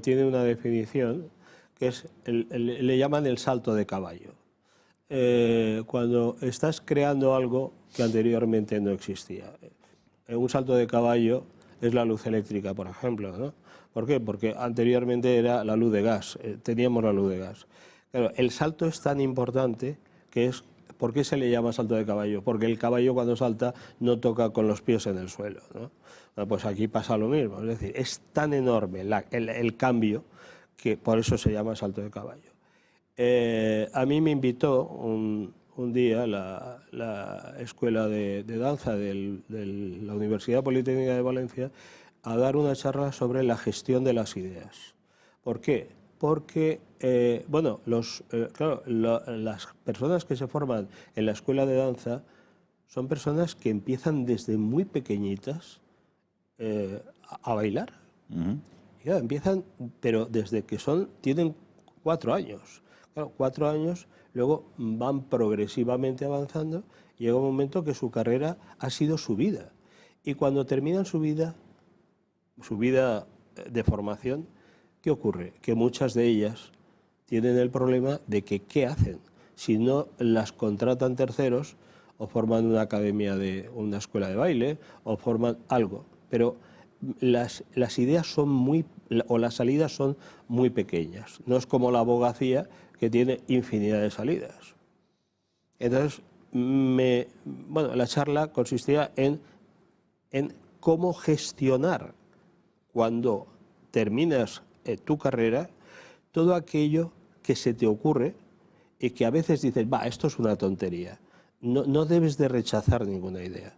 tiene una definición que es, le llaman el salto de caballo. Cuando estás creando algo que anteriormente no existía. Un salto de caballo es la luz eléctrica, por ejemplo, ¿no? ¿Por qué? Porque anteriormente era la luz de gas, teníamos la luz de gas. Claro, el salto es tan importante que es... ¿Por qué se le llama salto de caballo? Porque el caballo, cuando salta, no toca con los pies en el suelo, ¿no? Bueno, pues aquí pasa lo mismo, es decir, es tan enorme el cambio que por eso se llama salto de caballo. A mí me invitó un día la Escuela de Danza de la Universidad Politécnica de Valencia a dar una charla sobre la gestión de las ideas. ¿Por qué? Porque, bueno, claro, las personas que se forman en la escuela de danza son personas que empiezan desde muy pequeñitas a bailar. Y claro, empiezan, pero desde que tienen 4 años. Claro, 4 años, luego van progresivamente avanzando, y llega un momento que su carrera ha sido su vida. Y cuando terminan su vida, su vida de formación, ¿qué ocurre? Que muchas de ellas tienen el problema de que ¿qué hacen? Si no las contratan terceros o forman una academia de una escuela de baile o forman algo, pero las ideas son las salidas son muy pequeñas. No es como la abogacía, que tiene infinidad de salidas. Entonces, la charla consistía en cómo gestionar, cuando terminas tu carrera, todo aquello que se te ocurre y que a veces dices, esto es una tontería. No debes de rechazar ninguna idea.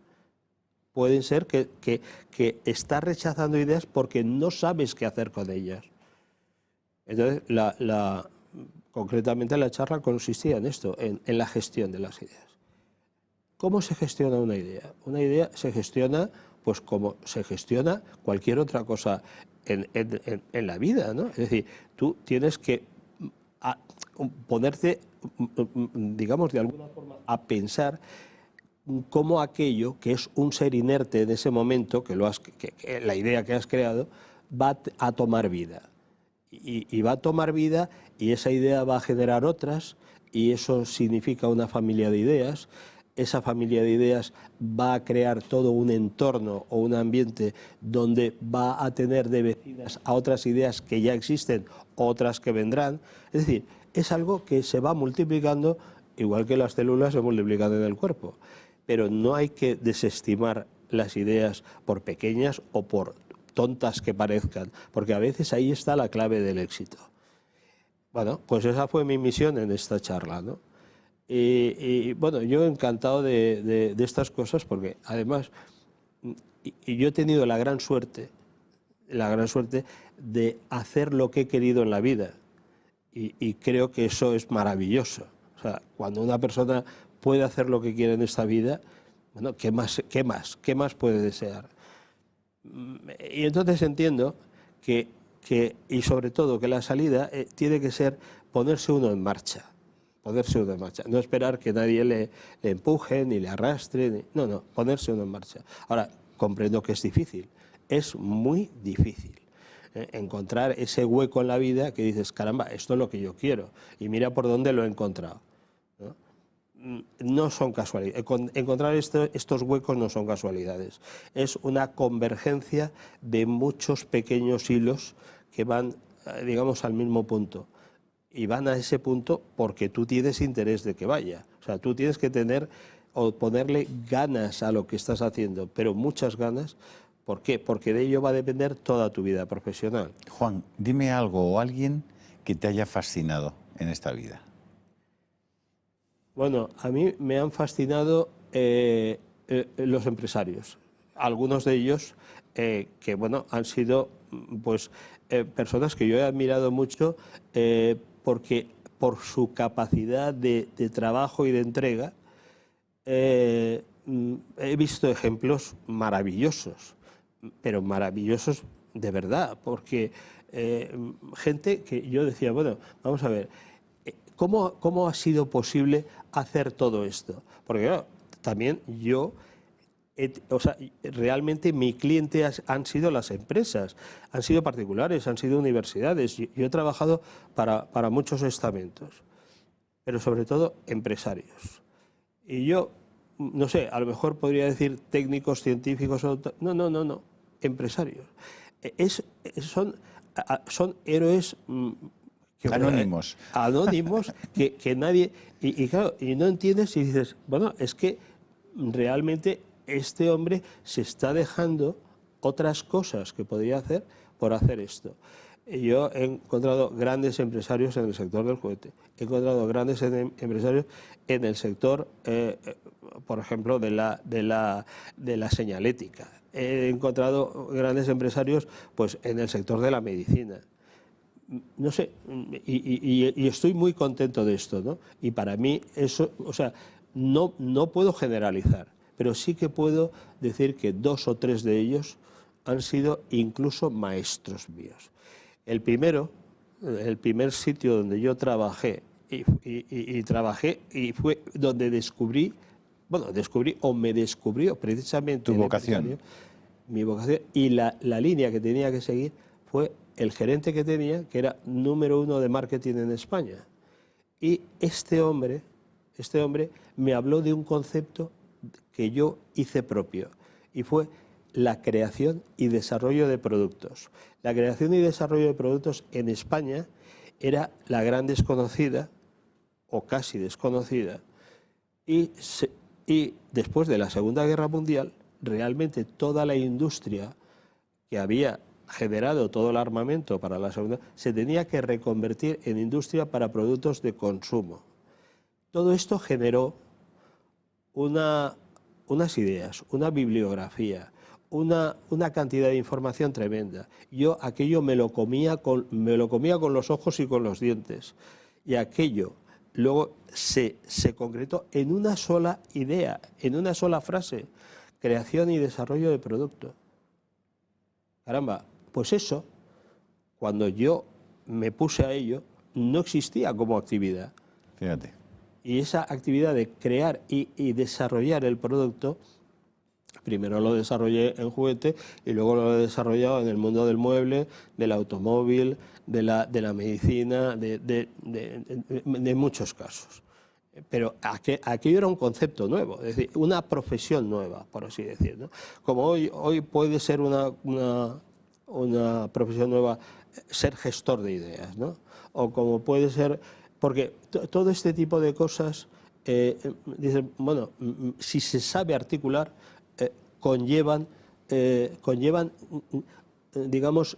Puede ser que estás rechazando ideas porque no sabes qué hacer con ellas. Entonces, concretamente la charla consistía en esto, en la gestión de las ideas. ¿Cómo se gestiona una idea? Una idea se gestiona pues como se gestiona cualquier otra cosa en la vida, ¿no? Es decir, tú tienes que ponerte, digamos, de alguna forma a pensar cómo aquello que es un ser inerte en ese momento, que la idea que has creado, va a tomar vida. Y va a tomar vida, y esa idea va a generar otras, y eso significa una familia de ideas. Esa familia de ideas va a crear todo un entorno o un ambiente donde va a tener de vecinas a otras ideas que ya existen, otras que vendrán. Es decir, es algo que se va multiplicando, igual que las células se multiplican en el cuerpo. Pero no hay que desestimar las ideas por pequeñas o por tontas que parezcan, porque a veces ahí está la clave del éxito. Bueno, pues esa fue mi misión en esta charla, ¿no? Y bueno, yo encantado de estas cosas, porque además yo he tenido la gran suerte de hacer lo que he querido en la vida, y creo que eso es maravilloso. O sea, cuando una persona puede hacer lo que quiere en esta vida, bueno, ¿qué más puede desear? Y entonces entiendo y sobre todo que la salida tiene que ser ponerse uno en marcha. No esperar que nadie le empuje, ni le arrastre, no, ponerse uno en marcha. Ahora, comprendo que es difícil, es muy difícil encontrar ese hueco en la vida que dices, caramba, esto es lo que yo quiero, y mira por dónde lo he encontrado, ¿no? No son casualidades. Encontrar estos huecos no son casualidades. Es una convergencia de muchos pequeños hilos que van, digamos, al mismo punto. Y van a ese punto porque tú tienes interés de que vaya. O sea, tú tienes que tener o ponerle ganas a lo que estás haciendo, pero muchas ganas. ¿Por qué? Porque de ello va a depender toda tu vida profesional. Juan, dime algo o alguien que te haya fascinado en esta vida. Bueno, a mí me han fascinado los empresarios. Algunos de ellos que bueno, han sido pues personas que yo he admirado mucho porque por su capacidad de trabajo y de entrega he visto ejemplos maravillosos, pero maravillosos de verdad, porque gente que yo decía, bueno, vamos a ver, ¿cómo ha sido posible hacer todo esto? Porque claro, también realmente mi cliente han sido las empresas, han sido particulares, han sido universidades. Yo he trabajado para muchos estamentos, pero sobre todo empresarios. Y yo, no sé, a lo mejor podría decir técnicos, científicos, no, empresarios. Son héroes anónimos. Anónimos que nadie... Y claro, y no entiendes y dices, bueno, es que realmente este hombre se está dejando otras cosas que podría hacer por hacer esto. Yo he encontrado grandes empresarios en el sector del juguete, he encontrado grandes empresarios en el sector, por ejemplo, de la señalética. He encontrado grandes empresarios pues, en el sector de la medicina. No sé, y estoy muy contento de esto, ¿no? Y para mí eso, o sea, no puedo generalizar, pero sí que puedo decir que 2 o 3 de ellos han sido incluso maestros míos. El primer sitio donde yo trabajé y fue donde me descubrió precisamente tu vocación. mi vocación y la línea que tenía que seguir fue el gerente que tenía, que era número 1 de marketing en España. Y este hombre me habló de un concepto que yo hice propio, y fue la creación y desarrollo de productos. La creación y desarrollo de productos en España era la gran desconocida, o casi desconocida, y después de la Segunda Guerra Mundial, realmente toda la industria que había generado todo el armamento para la Segunda se tenía que reconvertir en industria para productos de consumo. Todo esto generó unas ideas, una bibliografía, una cantidad de información tremenda. Yo aquello me lo comía con los ojos y con los dientes. Y aquello luego se concretó en una sola idea, en una sola frase: creación y desarrollo de producto. Caramba, pues eso, cuando yo me puse a ello, no existía como actividad. Fíjate. Y esa actividad de crear y desarrollar el producto, primero lo desarrollé en juguete y luego lo he desarrollado en el mundo del mueble, del automóvil, de la medicina, de muchos casos. Pero aquello era un concepto nuevo, es decir, una profesión nueva, por así decir, ¿no? Como hoy puede ser una profesión nueva ser gestor de ideas, ¿no? O como puede ser, porque todo este tipo de cosas, dicen, bueno, si se sabe articular, conllevan, digamos,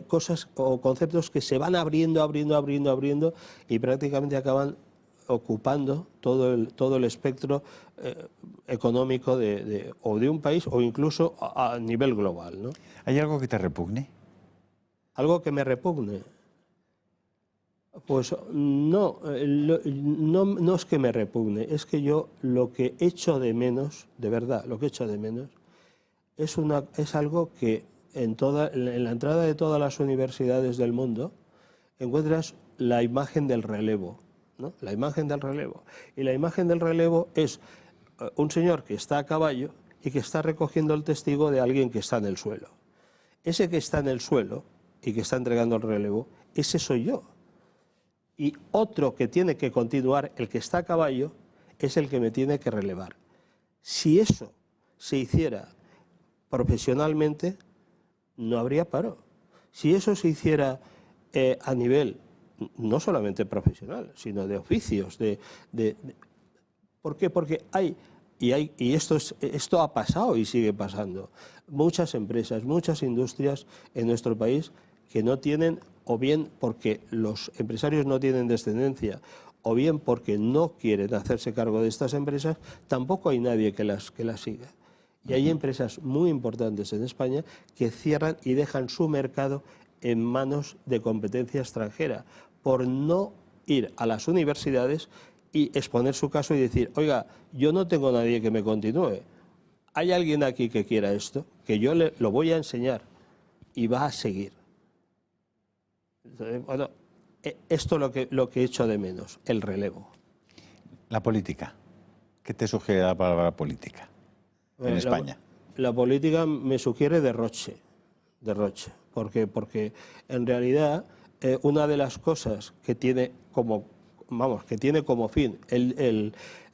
cosas o conceptos que se van abriendo y prácticamente acaban ocupando todo el espectro económico o de un país o incluso a nivel global, ¿no? ¿Hay algo que te repugne? ¿Algo que me repugne? Pues no es que me repugne, es que yo lo que echo de menos, de verdad, lo que echo de menos, es algo que en la entrada de todas las universidades del mundo encuentras la imagen del relevo, ¿no? La imagen del relevo. Y la imagen del relevo es un señor que está a caballo y que está recogiendo el testigo de alguien que está en el suelo. Ese que está en el suelo y que está entregando el relevo, ese soy yo. Y otro que tiene que continuar, el que está a caballo, es el que me tiene que relevar. Si eso se hiciera profesionalmente, no habría paro. Si eso se hiciera a nivel no solamente profesional, sino de oficios, ¿por qué? Porque esto ha pasado y sigue pasando. Muchas empresas, muchas industrias en nuestro país que no tienen, o bien porque los empresarios no tienen descendencia, o bien porque no quieren hacerse cargo de estas empresas, tampoco hay nadie que las siga. Y hay empresas muy importantes en España que cierran y dejan su mercado en manos de competencia extranjera, por no ir a las universidades y exponer su caso y decir, oiga, yo no tengo nadie que me continúe. ¿Hay alguien aquí que quiera esto? Que yo lo voy a enseñar y va a seguir. Entonces, bueno, esto es lo que echo de menos, el relevo. La política. ¿Qué te sugiere la palabra política en España? La política me sugiere derroche. Porque en realidad una de las cosas que tiene como fin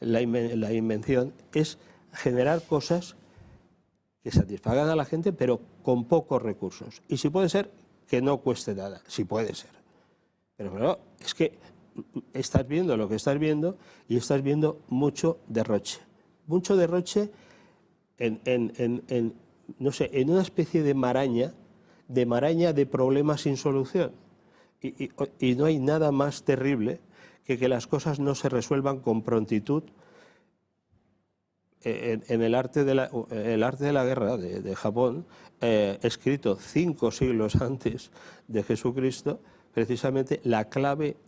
la invención es generar cosas que satisfagan a la gente, pero con pocos recursos. Y si puede ser, que no cueste nada, si puede ser. Pero claro, es que estás viendo lo que estás viendo y estás viendo mucho derroche. Mucho derroche no sé, en una especie de maraña de problemas sin solución. Y no hay nada más terrible que las cosas no se resuelvan con prontitud. En el arte de la guerra de Japón, escrito 5 siglos antes de Jesucristo, precisamente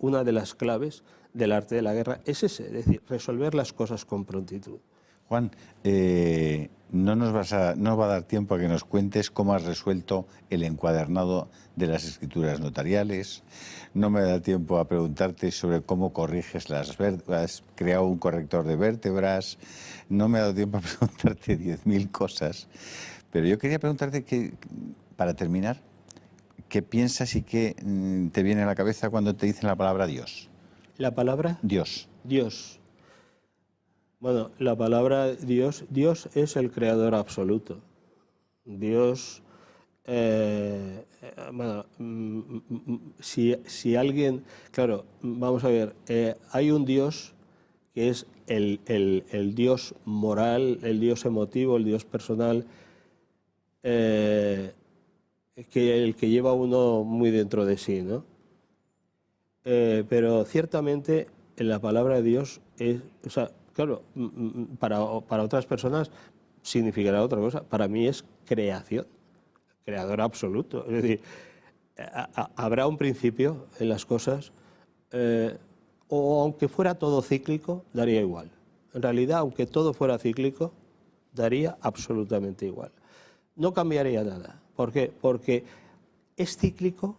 una de las claves del arte de la guerra es ese, es decir, resolver las cosas con prontitud. Juan, no va a dar tiempo a que nos cuentes cómo has resuelto el encuadernado de las escrituras notariales. No me da tiempo a preguntarte sobre cómo corriges has creado un corrector de vértebras. No me ha dado tiempo a preguntarte 10.000 cosas. Pero yo quería preguntarte, para terminar, ¿qué piensas y qué te viene a la cabeza cuando te dicen la palabra Dios? ¿La palabra? Dios. Dios. Bueno, la palabra Dios, Dios es el creador absoluto. Dios, bueno, si alguien, claro, vamos a ver, hay un Dios que es el Dios moral, el Dios emotivo, el Dios personal, el que lleva uno muy dentro de sí, ¿no? Pero ciertamente en la palabra de Dios es, o sea, claro, para otras personas significará otra cosa. Para mí es creación, creador absoluto. Es decir, habrá un principio en las cosas, o aunque fuera todo cíclico, daría igual. En realidad, aunque todo fuera cíclico, daría absolutamente igual. No cambiaría nada. ¿Por qué? Porque es cíclico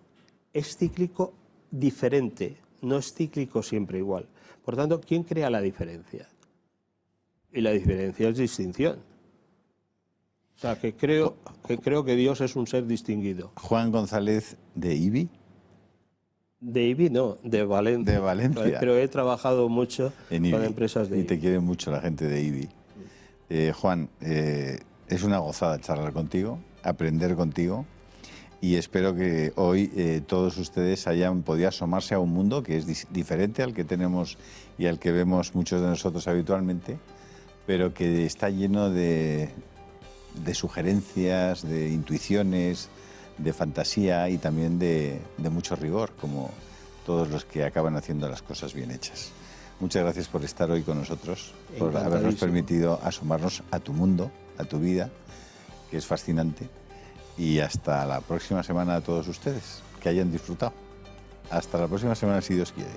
diferente, no es cíclico siempre igual. Por tanto, ¿quién crea la diferencia? Y la diferencia es distinción. O sea, que creo que Dios es un ser distinguido. Juan González de IBI. De IBI no, de Valencia. De Valencia. Pero he trabajado mucho con empresas de IBI. Y te quiere mucho la gente de IBI. Juan, es una gozada charlar contigo, aprender contigo. Y espero que hoy todos ustedes hayan podido asomarse a un mundo que es diferente al que tenemos y al que vemos muchos de nosotros habitualmente, pero que está lleno de sugerencias, de intuiciones, de fantasía y también de mucho rigor, como todos los que acaban haciendo las cosas bien hechas. Muchas gracias por estar hoy con nosotros, por habernos permitido asomarnos a tu mundo, a tu vida, que es fascinante. Y hasta la próxima semana a todos ustedes, que hayan disfrutado. Hasta la próxima semana, si Dios quiere.